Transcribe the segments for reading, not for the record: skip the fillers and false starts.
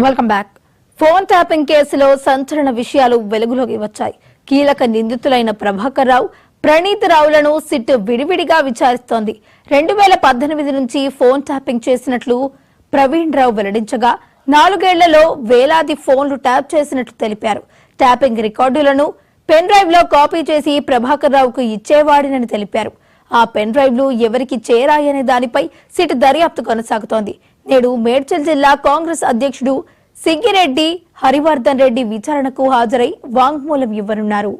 Welcome back. Phone tapping కేసులో సంచలన విషయాలు వెలుగులోకి వచ్చాయి. కీలక నిందితులైన ప్రభాకర్ రావు, ప్రణీత్ రావులను సిట్ విడివిడిగా విచారిస్తోంది. 2018 నుంచి ఫోన్ ట్యాపింగ్ చేసినట్లు ప్రవీణ్ రావు వెల్లడించగా 4 ఏళ్లలో వేలాది ఫోన్లు ట్యాప్ చేసినట్లు తెలిపారు. ట్యాపింగ్ రికార్డులను పెన్ డ్రైవ్ లో కాపీ చేసి ప్రభాకర్ రావుకు ఇచ్చేవాడినని తెలిపారు. ఆ పెన్ డ్రైవ్లు ఎవరికి చేరాయనే దానిపై సిట్ దర్యాప్తు కొనసాగుతోంది. నేడు మేడ్చల్ జిల్లా కాంగ్రెస్ అధ్యక్షుడు సింగిరెడ్డి హరివర్ధన్ రెడ్డి విచారణకు హాజరై వాంగ్మూలం ఇవ్వనున్నారు.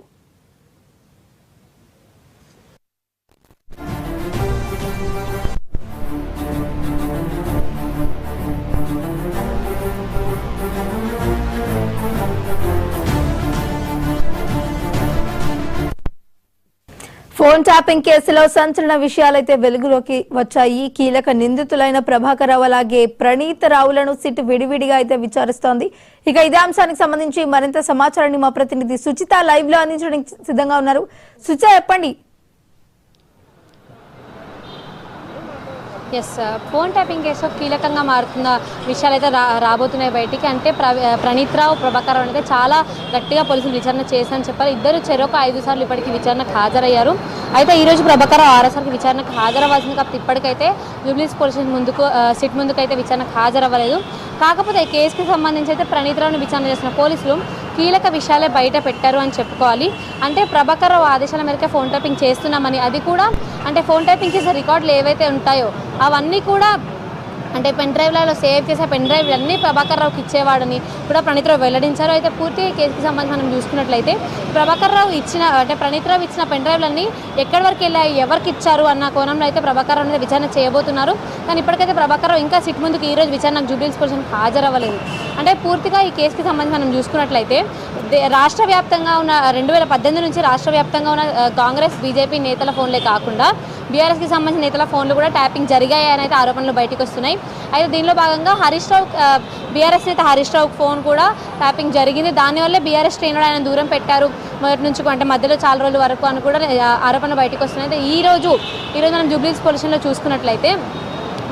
ఫోన్ ట్యాపింగ్ కేసులో సంచలన విషయాలైతే వెలుగులోకి వచ్చాయి. కీలక నిందితులైన ప్రభాకర్ రావు అలాగే ప్రణీత్ రావులను సిట్ విడివిడిగా అయితే విచారిస్తోంది. ఇక ఇదే అంశానికి సంబంధించి మరింత సమాచారాన్ని మా ప్రతినిధి సుచిత లైవ్ లో అందించడానికి సిద్ధంగా ఉన్నారు. సుచిత, చెప్పండి. ఫోన్ ట్యాపింగ్ కేసులో కీలకంగా మారుతున్న విషయాలు అయితే రాబోతున్నాయి బయటికి. అంటే ప్రణీత్ రావు, ప్రభాకర్ రావు అయితే చాలా గట్టిగా పోలీసులు విచారణ చేశారని చెప్పారు. ఇద్దరు చెరొక 5 సార్లు ఇప్పటికీ విచారణకు హాజరయ్యారు. అయితే ఈరోజు ప్రభాకర్ రావు 6వ సారికి విచారణకు హాజరవ్వాల్సింది. కాబట్టి ఇప్పటికైతే జూబ్లీస్ పోలీస్ సిట్ ముందుకు అయితే విచారణకు హాజరవ్వలేదు. కాకపోతే కేసుకి సంబంధించి అయితే ప్రణీత్ రావుని విచారణ చేసిన పోలీసులు కీలక విషయాలే బయట పెట్టారు అని చెప్పుకోవాలి. అంటే ప్రభాకర్ రావు ఆదేశాల మేరకే ఫోన్ ట్యాపింగ్ చేస్తున్నామని, అది కూడా అంటే ఫోన్ ట్యాపింగ్ చేసే రికార్డులు ఏవైతే ఉంటాయో అవన్నీ కూడా అంటే పెన్ డ్రైవ్లలో సేవ్ చేసే పెన్ డ్రైవ్ అన్నీ ప్రభాకర్ రావుకి ఇచ్చేవాడని కూడా ప్రణీత్ రావు వెల్లడించారు. అయితే పూర్తి కేసుకి సంబంధించి మనం చూసుకున్నట్లయితే ప్రణీత్ రావు ఇచ్చిన పెన్ డ్రైవ్లన్నీ ఎక్కడి వరకు వెళ్ళాయి, ఎవరికి ఇచ్చారు అన్న కోణంలో అయితే ప్రభాకర్ రావు మీద విచారణ చేయబోతున్నారు. కానీ ఇప్పటికైతే ప్రభాకర్ రావు ఇంకా సిట్ ముందుకు ఈరోజు విచారణకు జూబ్లీహిల్స్ పోలీసులకు హాజరవ్వలేదు. అంటే పూర్తిగా ఈ కేసుకి సంబంధించి మనం చూసుకున్నట్లయితే రాష్ట్ర వ్యాప్తంగా ఉన్న 2018 నుంచి రాష్ట్ర వ్యాప్తంగా ఉన్న కాంగ్రెస్, బీజేపీ నేతల ఫోన్లే కాకుండా బీఆర్ఎస్కి సంబంధించిన నేతల ఫోన్లు కూడా ట్యాపింగ్ జరిగాయని అయితే ఆరోపణలు బయటకు వస్తున్నాయి. అయితే దీనిలో భాగంగా హరీష్ రావు, బీఆర్ఎస్ నేత హరీష్ రావు ఫోన్ కూడా ట్యాపింగ్ జరిగింది. దానివల్లే బీఆర్ఎస్ శ్రేణులు ఆయన దూరం పెట్టారు మొదటి నుంచి, అంటే మధ్యలో చాలా రోజుల వరకు అని కూడా ఆరోపణలు బయటకు వస్తున్నాయి. అయితే ఈరోజు మనం జూబ్లీహిల్స్ పోలీస్ స్టేషన్లో చూసుకున్నట్లయితే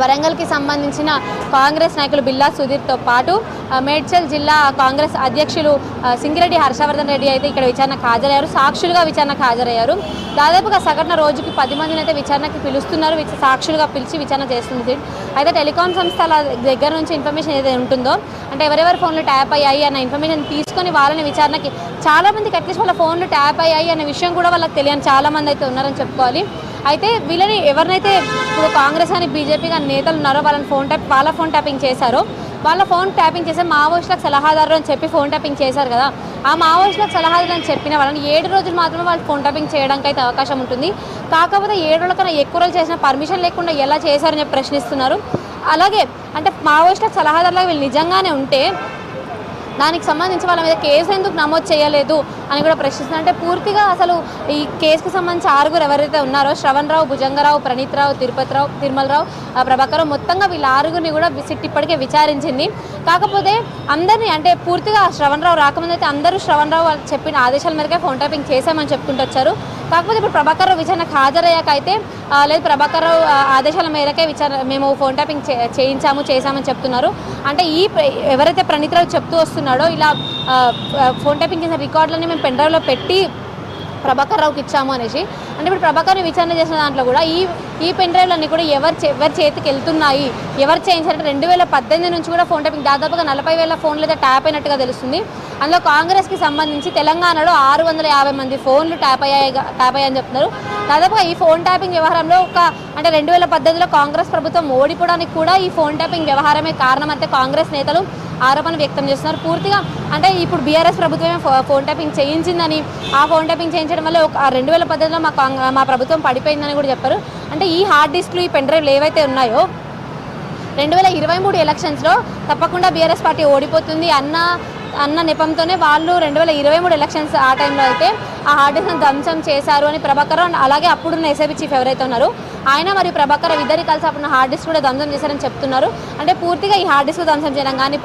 వరంగల్కి సంబంధించిన కాంగ్రెస్ నాయకులు బిల్లా సుధీర్తో పాటు మేడ్చల్ జిల్లా కాంగ్రెస్ అధ్యక్షులు సింగిరెడ్డి హర్షవర్ధన్ రెడ్డి అయితే ఇక్కడ విచారణకు హాజరయ్యారు. సాక్షులుగా విచారణకు హాజరయ్యారు. దాదాపుగా సగటున రోజుకి 10 మందిని అయితే విచారణకి పిలుస్తున్నారు. సాక్షులుగా పిలిచి విచారణ చేస్తుంది. అయితే టెలికాం సంస్థల దగ్గర నుంచి ఇన్ఫర్మేషన్ ఏదైతే ఉంటుందో, అంటే ఎవరెవరి ఫోన్లు ట్యాప్ అయ్యాయి అన్న ఇన్ఫర్మేషన్ తీసుకొని వాళ్ళని విచారణకి, చాలామందికి అట్లీస్ట్ వాళ్ళ ఫోన్లు ట్యాప్ అయ్యాయి అనే విషయం కూడా వాళ్ళకి తెలియని చాలామంది అయితే ఉన్నారని చెప్పుకోవాలి. అయితే వీళ్ళని ఎవరినైతే ఇప్పుడు కాంగ్రెస్ కానీ బీజేపీ కానీ నేతలు ఉన్నారో వాళ్ళ ఫోన్ ట్యాపింగ్ చేశారో, వాళ్ళ ఫోన్ ట్యాపింగ్ చేసే మావోయిస్టులకు సలహాదారు అని చెప్పి ఫోన్ ట్యాపింగ్ చేశారు కదా, ఆ మావోయిస్టులకు సలహాదారు అని చెప్పిన వాళ్ళని 7 రోజులు మాత్రమే వాళ్ళు ఫోన్ ట్యాపింగ్ చేయడానికి అయితే అవకాశం ఉంటుంది. కాకపోతే 7 రోజుల కన్నా ఎక్కువ రోజులు చేసిన పర్మిషన్ లేకుండా ఎలా చేశారని చెప్పి ప్రశ్నిస్తున్నారు. అలాగే అంటే మావోయిస్టులకు సలహాదారులకు వీళ్ళు నిజంగానే ఉంటే దానికి సంబంధించి వాళ్ళ మీద కేసు ఎందుకు నమోదు చేయలేదు అని కూడా ప్రశ్నిస్తున్నారు. అంటే పూర్తిగా అసలు ఈ కేసుకు సంబంధించి 6గురు ఎవరైతే ఉన్నారో, శ్రవణ్ రావు, భుజంగరావు, ప్రణీత్ రావు, తిరుమల రావు, ప్రభాకర్ రావు, మొత్తంగా వీళ్ళ 6గురిని కూడా సిట్ ఇప్పటికే విచారించింది. కాకపోతే అందరినీ అంటే పూర్తిగా శ్రవణ్ రావు రాకముందు అయితే అందరూ శ్రవణ్ రావు చెప్పిన ఆదేశాల మేరకే ఫోన్ ట్యాపింగ్ చేశామని చెప్పుకుంటూ వచ్చారు. కాకపోతే ఇప్పుడు ప్రభాకర్ రావు విచారణకు హాజరయ్యాక అయితే లేదు, ప్రభాకర్ రావు ఆదేశాల మేరకే మేము ఫోన్ ట్యాపింగ్ చేశామని చెప్తున్నారు. అంటే ఎవరైతే ప్రణీత్ రావు చెప్తూ వస్తున్నాడో ఇలా ఫోన్ ట్యాపింగ్ చేసిన రికార్డులని మేము పెన్ డ్రైవ్లో పెట్టి ప్రభాకర్ రావుకి ఇచ్చాము అనేసి, అంటే ఇప్పుడు ప్రభాకర్ని విచారణ చేసిన దాంట్లో కూడా ఈ పెన్ డ్రైవ్లన్నీ కూడా ఎవరి చేతికి వెళ్తున్నాయి, ఎవరు చేయించారంటే 2018 నుంచి కూడా ఫోన్ ట్యాపింగ్ దాదాపుగా 40,000 ఫోన్లు అయితే ట్యాప్ అయినట్టుగా తెలుస్తుంది. అందులో కాంగ్రెస్కి సంబంధించి తెలంగాణలో 650 మంది ఫోన్లు ట్యాప్ అయ్యాయని చెప్తున్నారు. దాదాపుగా ఈ ఫోన్ ట్యాపింగ్ వ్యవహారంలో అంటే 2018లో కాంగ్రెస్ ప్రభుత్వం ఓడిపోవడానికి కూడా ఈ ఫోన్ ట్యాపింగ్ వ్యవహారమే కారణం అంటే కాంగ్రెస్ నేతలు ఆరోపణ వ్యక్తం చేస్తున్నారు. పూర్తిగా అంటే ఇప్పుడు బీఆర్ఎస్ ప్రభుత్వమే ఫోన్ ట్యాపింగ్ చేయించిందని, ఆ ఫోన్ ట్యాపింగ్ చేయించడం వల్ల 2018లో మా ప్రభుత్వం పడిపోయిందని కూడా చెప్పారు. అంటే ఈ హార్డ్ డిస్క్లు, ఈ పెన్ డ్రైవ్లు ఏవైతే ఉన్నాయో 2023 ఎలక్షన్స్లో తప్పకుండా బీఆర్ఎస్ పార్టీ ఓడిపోతుంది అన్న నెపంతోనే వాళ్ళు 2023 ఎలక్షన్స్ ఆ టైంలో అయితే ఆ హార్డ్ డిస్క్ను ధ్వంసం చేశారు అని ప్రభాకర్ రావు, అలాగే అప్పుడున్న ఎస్ఐబీ చీఫ్ ఎవరైతే ఉన్నారో ఆయన మరియు ప్రభాకర్ రావు ఇద్దరు కలిసి అప్పుడు హార్డ్ డిస్క్ కూడా ధ్వంసం చేశారని చెప్తున్నారు. అంటే పూర్తిగా ఈ హార్డ్ డిస్క్ ధ్వంసం చేయడం కానీ,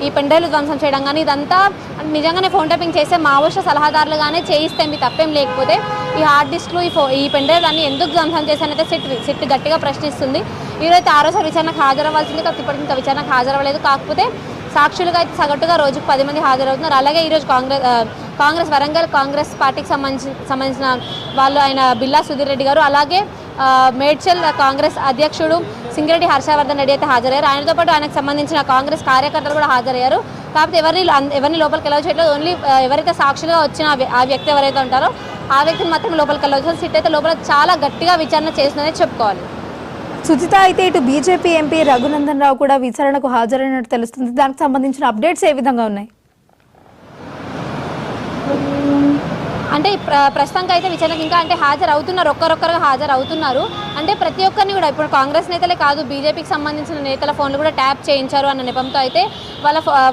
ఈ పెన్ డ్రైవ్లు ధ్వంసం చేయడం కానీ ఇదంతా నిజంగానే ఫోన్ ట్యాపింగ్ చేసే మావోయిస్టు సలహాదారులుగానే చేయిస్తే మీ తప్పేం లేకపోతే ఈ హార్డ్ డిస్క్లు, ఈ పెన్ డ్రైవ్లు అన్నీ ఎందుకు ధ్వంసం చేశానైతే సిట్ గట్టిగా ప్రశ్నిస్తుంది. ఈరోజు 6వ సారి విచారణకు హాజరవ్వాల్సింది, కాబట్టి ఇప్పటికి ఇంకా విచారణకు హాజరవ్వలేదు. కాకపోతే సాక్షులుగా అయితే సగటుగా రోజుకు 10 మంది హాజరవుతున్నారు. అలాగే ఈరోజు కాంగ్రెస్ వరంగల్ కాంగ్రెస్ పార్టీకి సంబంధించిన వాళ్ళు ఆయన బిల్లా సుధీర్ రెడ్డి గారు, అలాగే మేడ్చల్ కాంగ్రెస్ అధ్యక్షుడు సింగిరెడ్డి హర్షవర్ధన్ రెడ్డి అయితే హాజరయ్యారు. ఆయనతో పాటు ఆయనకు సంబంధించిన కాంగ్రెస్ కార్యకర్తలు కూడా హాజరయ్యారు. కాకపోతే ఎవరిని లోపలికి వెళ్ళవ చేయట్లేదు. ఓన్లీ ఎవరైతే సాక్షులుగా వచ్చిన ఆ వ్యక్తి ఎవరైతే ఉంటారో ఆ వ్యక్తిని మాత్రం లోపలికి వెళ్ళవచ్చు. సిట్ అయితే లోపల చాలా గట్టిగా విచారణ చేస్తుందని చెప్పుకోవాలి. సుజిత, అయితే ఇటు బీజేపీ ఎంపీ రఘునందన్ రావు కూడా విచారణకు హాజరైనట్టు తెలుస్తుంది. దానికి సంబంధించిన అప్డేట్స్ ఏ విధంగా ఉన్నాయి? అంటే ప్రస్తుతానికి అయితే విచారణకు ఇంకా అంటే హాజరవుతున్నారు, ఒక్కరొక్కరుగా హాజరవుతున్నారు. అంటే ప్రతి ఒక్కరిని కూడా ఇప్పుడు కాంగ్రెస్ నేతలే కాదు, బీజేపీకి సంబంధించిన నేతల ఫోన్లు కూడా ట్యాప్ చేయించారు అన్న నెపంతో అయితే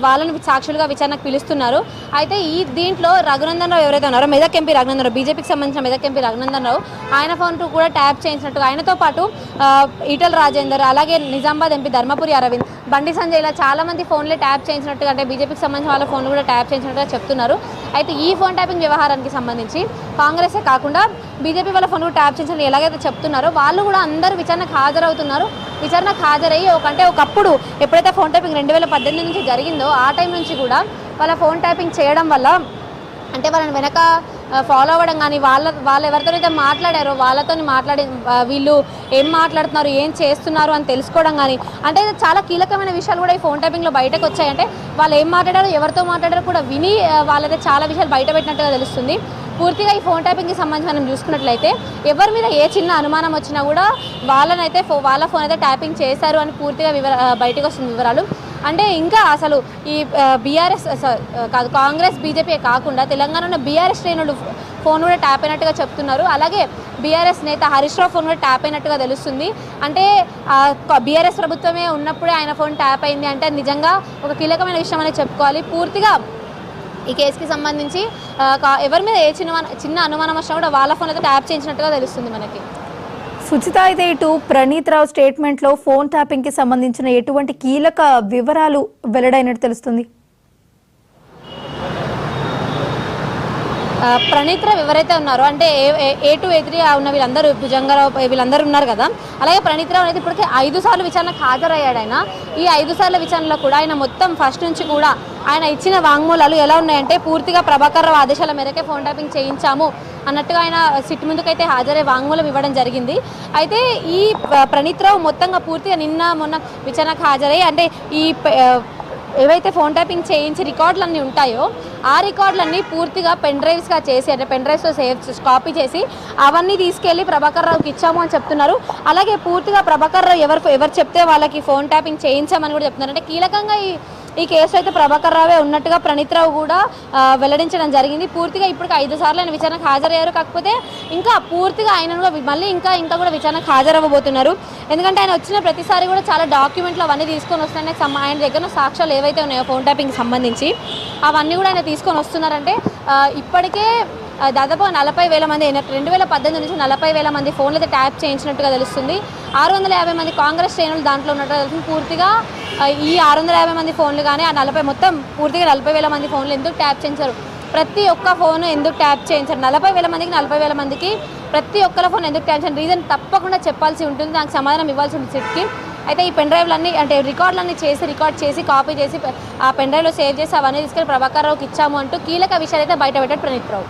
వాళ్ళని సాక్షులుగా విచారణకు పిలుస్తున్నారు. అయితే దీంట్లో రఘునందన్ రావు ఎవరైతే ఉన్నారో మెదక్ ఎంపీ రఘునందన్ రావు, బీజేపీకి సంబంధించిన మెదక్ ఎంపీ రఘునందన్ రావు, ఆయన ఫోన్ కూడా ట్యాప్ చేయించినట్టుగా, ఆయనతో పాటు ఈటల రాజేందర్, అలాగే నిజామాబాద్ ఎంపీ ధర్మపురి అరవింద్, బండి సంజయ్, ఇలా చాలా మంది ఫోన్లే ట్యాప్ చేయించినట్టుగా, అంటే బీజేపీకి సంబంధించిన వాళ్ళ ఫోన్లు కూడా ట్యాప్ చేయించినట్టుగా చెప్తున్నారు. అయితే ఈ ఫోన్ ట్యాపింగ్ వ్యవహారానికి సంబంధించి కాంగ్రెసే కాకుండా బీజేపీ వాళ్ళ ఫోన్ కూడా ట్యాప్ చేయించాలని ఎలాగైతే చెప్తున్నారో వాళ్ళు కూడా అందరూ విచారణకు హాజరవుతున్నారు. విచారణకు హాజరయ్యి ఒకప్పుడు ఎప్పుడైతే ఫోన్ ట్యాపింగ్ 2018 నుంచి జరిగిందో ఆ టైం నుంచి కూడా వాళ్ళ ఫోన్ ట్యాపింగ్ చేయడం వల్ల అంటే వాళ్ళని వెనక ఫాలో అవ్వడం కానీ వాళ్ళు ఎవరితోనైతే మాట్లాడారో వాళ్ళతో మాట్లాడి వీళ్ళు ఏం మాట్లాడుతున్నారు, ఏం చేస్తున్నారు అని తెలుసుకోవడం కానీ, అంటే చాలా కీలకమైన విషయాలు కూడా ఈ ఫోన్ ట్యాపింగ్లో బయటకు వచ్చాయంటే వాళ్ళు ఏం మాట్లాడారో ఎవరితో మాట్లాడారో కూడా విని వాళ్ళైతే చాలా విషయాలు బయట పెట్టినట్టుగా తెలుస్తుంది. పూర్తిగా ఈ ఫోన్ ట్యాపింగ్కి సంబంధించి మనం చూసుకున్నట్లయితే ఎవరి మీద ఏ చిన్న అనుమానం వచ్చినా కూడా వాళ్ళ ఫోన్ అయితే ట్యాపింగ్ చేశారు అని పూర్తిగా బయటకు వస్తుంది వివరాలు. అంటే ఇంకా అసలు ఈ బీఆర్ఎస్ కాదు కాంగ్రెస్ బీజేపీ కాకుండా తెలంగాణలో బీఆర్ఎస్ శ్రేణులు ఫోన్ కూడా ట్యాప్ అయినట్టుగా చెప్తున్నారు. అలాగే బీఆర్ఎస్ నేత హరీష్ రావు ఫోన్ కూడా ట్యాప్ అయినట్టుగా తెలుస్తుంది. అంటే బీఆర్ఎస్ ప్రభుత్వమే ఉన్నప్పుడే ఆయన ఫోన్ ట్యాప్ అయింది అంటే నిజంగా ఒక కీలకమైన విషయం అనేది చెప్పుకోవాలి. పూర్తిగా ఈ కేసుకి సంబంధించి ఎవరి మీద ఏ చిన్న అనుమానం వచ్చినా కూడా వాళ్ళ ఫోన్ అయితే ట్యాప్ చేయించినట్టుగా తెలుస్తుంది మనకి. సుచిత, అయితే ఇటు ప్రణీత్ రావు స్టేట్మెంట్లో ఫోన్ ట్యాపింగ్కి సంబంధించిన ఎటువంటి కీలక వివరాలు వెల్లడైనట్టు తెలుస్తుంది? ప్రణీత్ రావు ఎవరైతే ఉన్నారో అంటే A2 A3 ఉన్న వీళ్ళందరూ భుజంగారావు వీళ్ళందరూ ఉన్నారు కదా, అలాగే ప్రణీత్ రావు అయితే ఇప్పటికే 5 సార్లు విచారణకు హాజరయ్యాడు. ఆయన ఈ 5 సార్ల విచారణలో కూడా ఆయన మొత్తం ఫస్ట్ నుంచి కూడా ఆయన ఇచ్చిన వాంగ్మూలాలు ఎలా ఉన్నాయంటే పూర్తిగా ప్రభాకర్ రావు ఆదేశాల మేరకే ఫోన్ ట్యాపింగ్ చేయించాము అన్నట్టుగా ఆయన సిట్ ముందుకైతే హాజరై వాంగ్మూలం ఇవ్వడం జరిగింది. అయితే ఈ ప్రణీత్ రావు మొత్తంగా పూర్తిగా నిన్న మొన్న విచారణకు హాజరై అంటే ఈ ఏవైతే ఫోన్ ట్యాపింగ్ చేయించి రికార్డులన్నీ ఉంటాయో ఆ రికార్డులన్నీ పూర్తిగా పెన్ డ్రైవ్స్గా చేసి అంటే పెన్ డ్రైవ్స్లో కాపీ చేసి అవన్నీ తీసుకెళ్ళి ప్రభాకర్ రావుకి ఇచ్చాము అని చెప్తున్నారు. అలాగే పూర్తిగా ప్రభాకర్ రావు ఎవరు చెప్తే వాళ్ళకి ఫోన్ ట్యాపింగ్ చేయించామని కూడా చెప్తున్నారు. అంటే కీలకంగా ఈ కేసు అయితే ప్రభాకర్ రావే ఉన్నట్టుగా ప్రణీత్ రావు కూడా వెల్లడించడం జరిగింది. పూర్తిగా ఇప్పటికి 5 సార్లు ఆయన విచారణకు హాజరయ్యారు. కాకపోతే ఇంకా పూర్తిగా ఆయన కూడా మళ్ళీ ఇంకా కూడా విచారణకు హాజరవ్వబోతున్నారు. ఎందుకంటే ఆయన వచ్చిన ప్రతిసారి కూడా చాలా డాక్యుమెంట్లు అవన్నీ తీసుకొని వస్తున్నాయి. ఆయన దగ్గర సాక్ష్యాలు ఏవైతే ఉన్నాయో ఫోన్ ట్యాపింగ్కి సంబంధించి అవన్నీ కూడా ఆయన తీసుకొని వస్తున్నారంటే ఇప్పటికే దాదాపు 40,000 మంది 2018 నుంచి 40,000 మంది ఫోన్లు అయితే ట్యాప్ చేయించినట్టుగా తెలుస్తుంది. 650 మంది కాంగ్రెస్ శ్రేణులు దాంట్లో ఉన్నట్టుగా తెలుస్తుంది. పూర్తిగా ఈ 650 మంది ఫోన్లు కానీ ఆ మొత్తం పూర్తిగా 40,000 మంది ఫోన్లు ఎందుకు ట్యాప్ చేయించారు, ప్రతి ఒక్క ఫోన్ ఎందుకు ట్యాప్ చేయించారు, 40,000 మందికి 40,000 మందికి ప్రతి ఒక్కరి ఫోన్ ఎందుకు ట్యాప్ చేయించారు రీజన్ తప్పకుండా చెప్పాల్సి ఉంటుంది, దానికి సమాధానం ఇవ్వాల్సి ఉంటుంది సిట్కి. అయితే ఈ పెన్ డ్రైవ్లన్నీ అంటే రికార్డ్ చేసి కాపీ చేసి ఆ పెన్ డ్రైవ్లో సేవ్ చేసి అవన్నీ తీసుకెళ్ళి ప్రభాకర్ రావుకి ఇచ్చాము అంటూ కీలక విషయాలు అయితే బయట పెట్టాడు ప్రణీత్ రావు.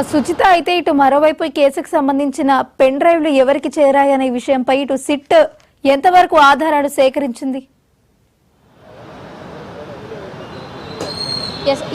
సుచిత, అయితే ఇటు మరోవైపు ఈ కేసుకు సంబంధించిన పెన్ డ్రైవ్లు ఎవరికి చేరాయనే విషయంపై ఇటు సిట్ ఎంతవరకు ఆధారాలు సేకరించింది?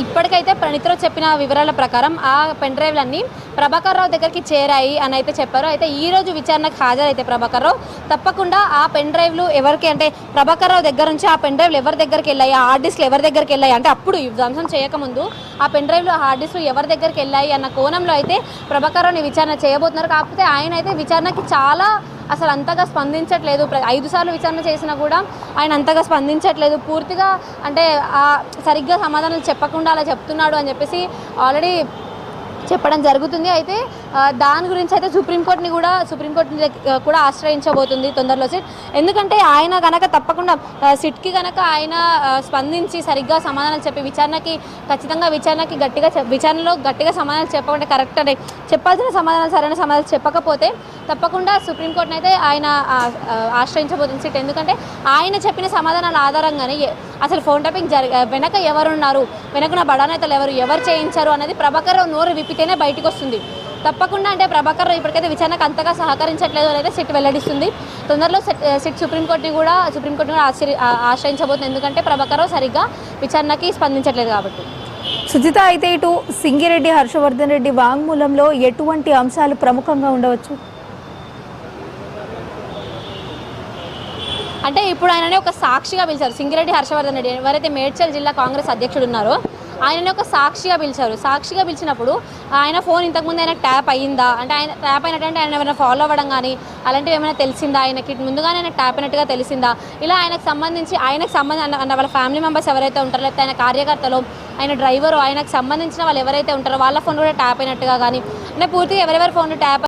ఇప్పటికైతే ప్రణీత్ రావు చెప్పిన వివరాల ప్రకారం ఆ పెన్ డ్రైవ్లన్నీ ప్రభాకర్ రావు దగ్గరికి చేరాయి అని అయితే చెప్పారు. అయితే ఈ రోజు విచారణకు హాజరైతే ప్రభాకర్ రావు తప్పకుండా ఆ పెన్ డ్రైవ్లు ఎవరికి అంటే ప్రభాకర్ రావు దగ్గర నుంచి ఆ పెన్ డ్రైవ్లు ఎవరి దగ్గరికి వెళ్ళాయి, ఆ హార్డ్ డిస్క్లు ఎవరి దగ్గరికి వెళ్ళాయి అంటే అప్పుడు ధ్వంసం చేయకముందు ఆ పెన్ డ్రైవ్లు హార్డ్ డిస్క్లు ఎవరి దగ్గరికి వెళ్ళాయి అన్న కోణంలో అయితే ప్రభాకర్ రావుని విచారణ చేయబోతున్నారు. కాకపోతే ఆయన అయితే విచారణకి చాలా అసలు అంతగా స్పందించట్లేదు. 5 సార్లు విచారణ చేసినా కూడా ఆయన అంతగా స్పందించట్లేదు. పూర్తిగా అంటే సరిగ్గా సమాధానం చెప్పకుండా అలా చెప్తున్నాడు అని చెప్పేసి ఆల్రెడీ చెప్పడం జరుగుతుంది. అయితే దాని గురించి అయితే సుప్రీంకోర్టుని కూడా ఆశ్రయించబోతుంది తొందరలో సిట్. ఎందుకంటే ఆయన కనుక తప్పకుండా సిట్కి కనుక ఆయన స్పందించి సరిగ్గా సమాధానాలు చెప్పి విచారణలో గట్టిగా సమాధానాలు చెప్పకుండా కరెక్ట్ అని చెప్పాల్సిన సమాధానాలు సరైన సమాధానాలు చెప్పకపోతే తప్పకుండా సుప్రీంకోర్టుని అయితే ఆయన ఆశ్రయించబోతుంది సిట్. ఎందుకంటే ఆయన చెప్పిన సమాధానాల ఆధారంగానే అసలు ఫోన్ ట్యాపింగ్ వెనక ఎవరున్నారు, వెనక బడా నేతలు ఎవరు చేయించారు అనేది ప్రభాకర్ రావు నోరు విప్పితేనే బయటకు వస్తుంది. తప్పకుండా అంటే ప్రభాకర్ రావు ఇప్పటికైతే విచారణకు అంతగా సహకరించట్లేదు అనేది సిట్ వెల్లడిస్తుంది. తొందరలో సిట్ సుప్రీంకోర్టుని కూడా ఆశ్రయించబోతుంది. ఎందుకంటే ప్రభాకర్ రావు సరిగ్గా విచారణకి స్పందించట్లేదు కాబట్టి. సుజిత, అయితే ఇటు సింగిరెడ్డి హర్షవర్ధన్ రెడ్డి వాంగ్మూలంలో ఎటువంటి అంశాలు ప్రముఖంగా ఉండవచ్చు? అంటే ఇప్పుడు ఆయననే ఒక సాక్షిగా పిలిచారు. సింగిరెడ్డి హర్షవర్ధన్ రెడ్డి ఎవరైతే మేడ్చల్ జిల్లా కాంగ్రెస్ అధ్యక్షుడు ఉన్నారో ఆయననే ఒక సాక్షిగా పిలిచారు. సాక్షిగా పిలిచినప్పుడు ఆయన ఫోన్ ఇంతకుముందు ఆయన ట్యాప్ అయ్యిందా, అంటే ఆయన ట్యాప్ అయినట్టు ఆయన ఏమైనా ఫాలో అవ్వడం కానీ అలాంటివి ఏమైనా తెలిసిందా, ఆయనకి ముందుగానే ఆయన ట్యాప్ అయినట్టుగా తెలిసిందా, ఇలా ఆయనకు సంబంధించి వాళ్ళ ఫ్యామిలీ మెంబర్స్ ఎవరైతే ఉంటారో లేకపోతే ఆయన కార్యకర్తలు, ఆయన డ్రైవరు, ఆయనకు సంబంధించిన వాళ్ళు ఎవరైతే ఉంటారో వాళ్ళ ఫోన్ కూడా ట్యాప్ అయినట్టుగా కానీ అంటే పూర్తిగా ఎవరెవరి ఫోన్ ట్యాప్